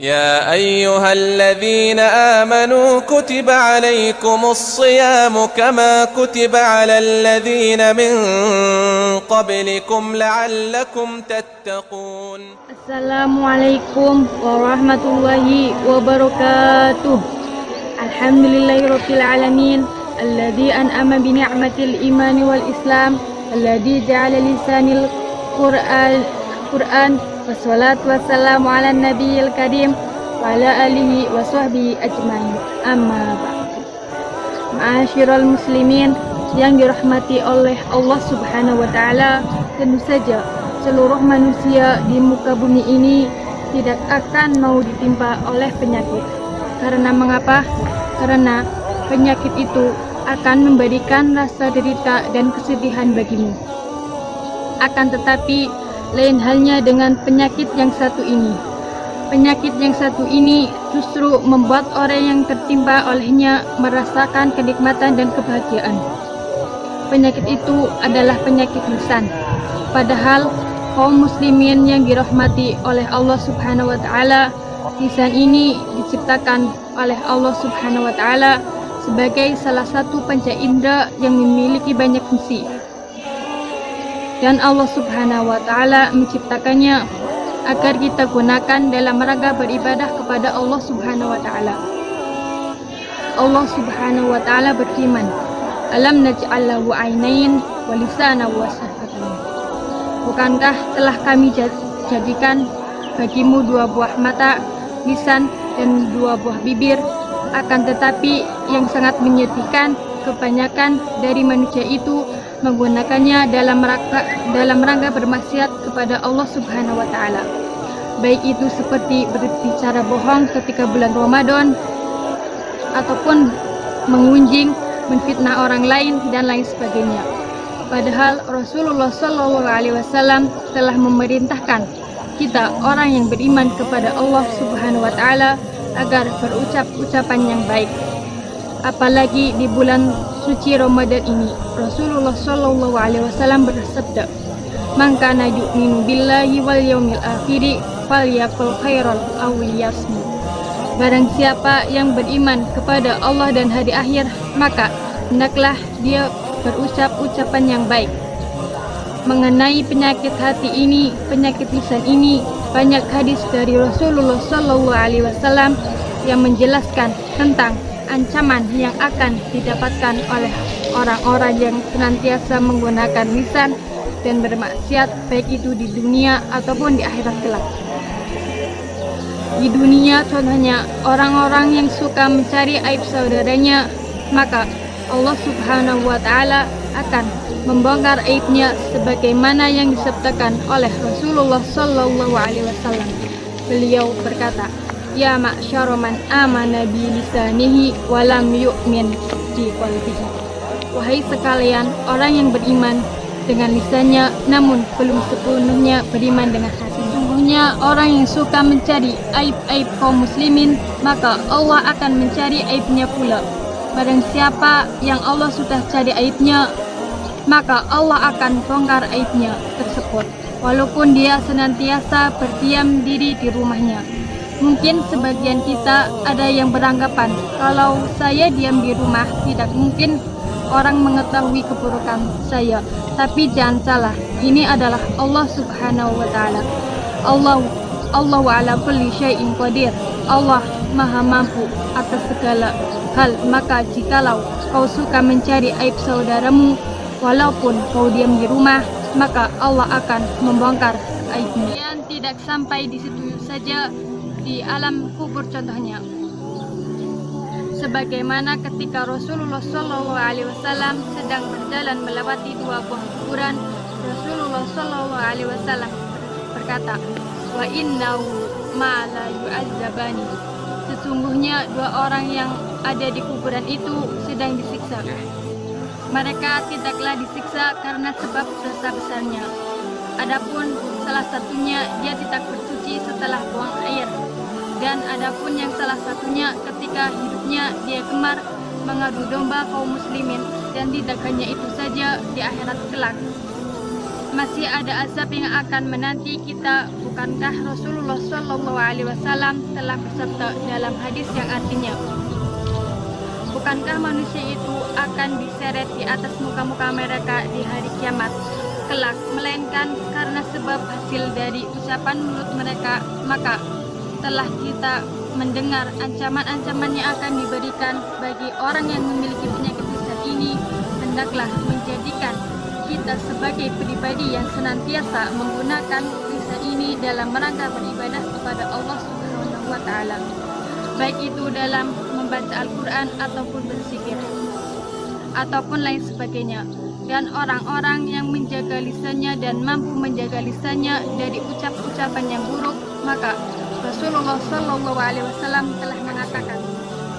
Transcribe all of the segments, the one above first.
يا أيها الذين آمنوا كتب عليكم الصيام كما كتب على الذين من قبلكم لعلكم تتقون. Assalamualaikum warahmatullahi wabarakatuh. Alhamdulillahirabbil alamin alladzi an'ama bi ni'matil iman wal islam alladzi ja'ala lisanil Qur'an wassalatu wassalamu ala nabiyil karim wa ala alihi wa sahbihi ajmain. Amma ba'du. Ma'asyiral muslimin yang dirahmati oleh Allah Subhanahu wa taala, tentu saja seluruh manusia di muka bumi ini tidak akan mau ditimpa oleh penyakit. Karena mengapa? Karena penyakit itu akan memberikan rasa derita dan kesedihan bagimu. Akan tetapi lain halnya dengan penyakit yang satu ini. Penyakit yang satu ini justru membuat orang yang tertimpa olehnya merasakan kenikmatan dan kebahagiaan. Penyakit itu adalah penyakit lisan. Padahal kaum muslimin yang dirahmati oleh Allah Subhanahu wa taala, lisan ini diciptakan oleh Allah Subhanahu wa taala sebagai salah satu panca indera yang memiliki banyak fungsi. Dan Allah Subhanahu wa taala menciptakannya agar kita gunakan dalam rangka beribadah kepada Allah Subhanahu wa taala. Allah Subhanahu wa taala berfirman, "Alam naj'al lahu 'ainain wa lisanan wa syafatayn." Bukankah telah kami jadikan bagimu dua buah mata, lisan, dan dua buah bibir? Akan tetapi yang sangat menyedihkan, kebanyakan dari manusia itu menggunakannya dalam rangka bermaksiat kepada Allah Subhanahu wa taala. Baik itu seperti berbicara bohong ketika bulan Ramadan, ataupun mengunjing, menfitnah orang lain, dan lain sebagainya. Padahal Rasulullah SAW telah memerintahkan kita orang yang beriman kepada Allah Subhanahu wa taala agar berucap ucapan yang baik. Apalagi di bulan suci Ramadan ini, Rasulullah SAW bersabda, "Man kana yu'minu billahi wal yaumil akhir falyaqul khairan aw liyasmut." Barang siapa yang beriman kepada Allah dan hari akhir, maka hendaklah dia berucap ucapan yang baik. Mengenai penyakit hati ini, penyakit lisan ini, banyak hadis dari Rasulullah SAW yang menjelaskan tentang ancaman yang akan didapatkan oleh orang-orang yang senantiasa menggunakan lisan dan bermaksiat, baik itu di dunia ataupun di akhirat kelak. Di dunia contohnya orang-orang yang suka mencari aib saudaranya, maka Allah Subhanahu wa taala akan membongkar aibnya sebagaimana yang disabdakan oleh Rasulullah SAW. Beliau berkata, "Ya ma'syara man amana bi lisanihi wa lam yu'min bi qalbihi." Wahai sekalian orang yang beriman dengan lisannya namun belum sepenuhnya beriman dengan hati. Sungguhnya orang yang suka mencari aib-aib kaum muslimin, maka Allah akan mencari aibnya pula. Barang siapa yang Allah sudah cari aibnya, maka Allah akan bongkar aibnya tersebut, walaupun dia senantiasa berdiam diri di rumahnya. Mungkin sebagian kita ada yang beranggapan kalau saya diam di rumah tidak mungkin orang mengetahui keburukan saya. Tapi jangan salah, ini adalah Allah Subhanahu wa taala. Allah ala kulli syai'in qadir. Allah Maha mampu atas segala hal. Maka jikalau kau suka mencari aib saudaramu walaupun kau diam di rumah, maka Allah akan membongkar aibnya. Dan tidak sampai di situ saja, di alam kubur contohnya, sebagaimana ketika Rasulullah SAW sedang berjalan melewati dua buah kuburan, Rasulullah SAW berkata, "Wa innahu ma la yu'adzabani." Sesungguhnya dua orang yang ada di kuburan itu sedang disiksa. Mereka tidaklah disiksa karena sebab dosa besarnya. Adapun salah satunya dia tidak bersuci setelah buang air, dan adapun yang salah satunya ketika hidupnya dia gemar mengadu domba kaum muslimin, dan tidak hanya itu saja, di akhirat kelak masih ada azab yang akan menanti kita. Bukankah Rasulullah SAW telah bersabda dalam hadis yang artinya, bukankah manusia itu akan diseret di atas muka-muka mereka di hari kiamat kelak, melainkan karena sebab hasil dari ucapan mulut mereka. Maka telah kita mendengar ancaman-ancaman yang akan diberikan bagi orang yang memiliki penyakit lisan ini. Hendaklah menjadikan kita sebagai pribadi yang senantiasa menggunakan lisan ini dalam rangka beribadah kepada Allah Subhanahu wa Ta'ala, baik itu dalam membaca Al-Quran ataupun berzikir ataupun lain sebagainya. Dan orang-orang yang menjaga lisannya dan mampu menjaga lisannya dari ucap-ucapan yang buruk, maka Rasulullah SAW telah mengatakan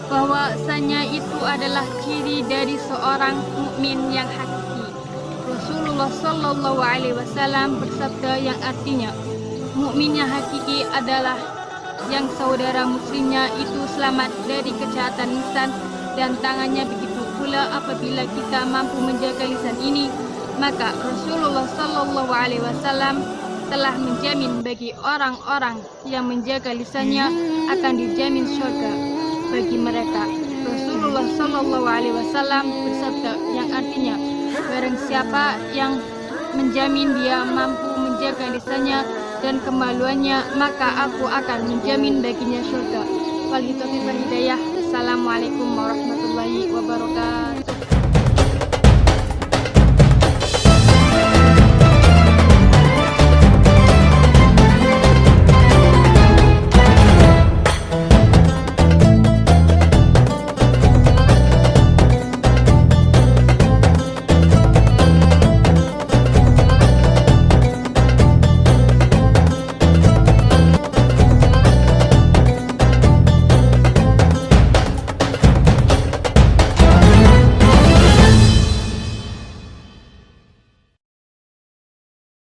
bahwasanya itu adalah ciri dari seorang mukmin yang hakiki. Rasulullah SAW bersabda yang artinya, mukmin yang hakiki adalah yang saudara muslimnya itu selamat dari kejahatan lisan dan tangannya. Begitu pula apabila kita mampu menjaga lisan ini, maka Rasulullah SAW telah menjamin bagi orang-orang yang menjaga lisannya akan dijamin surga bagi mereka. Rasulullah SAW bersabda yang artinya, barang siapa yang menjamin dia mampu menjaga lisannya dan kemaluannya, maka aku akan menjamin baginya surga. Wabillahi taufiq wal hidayah. Assalamualaikum warahmatullahi wabarakatuh.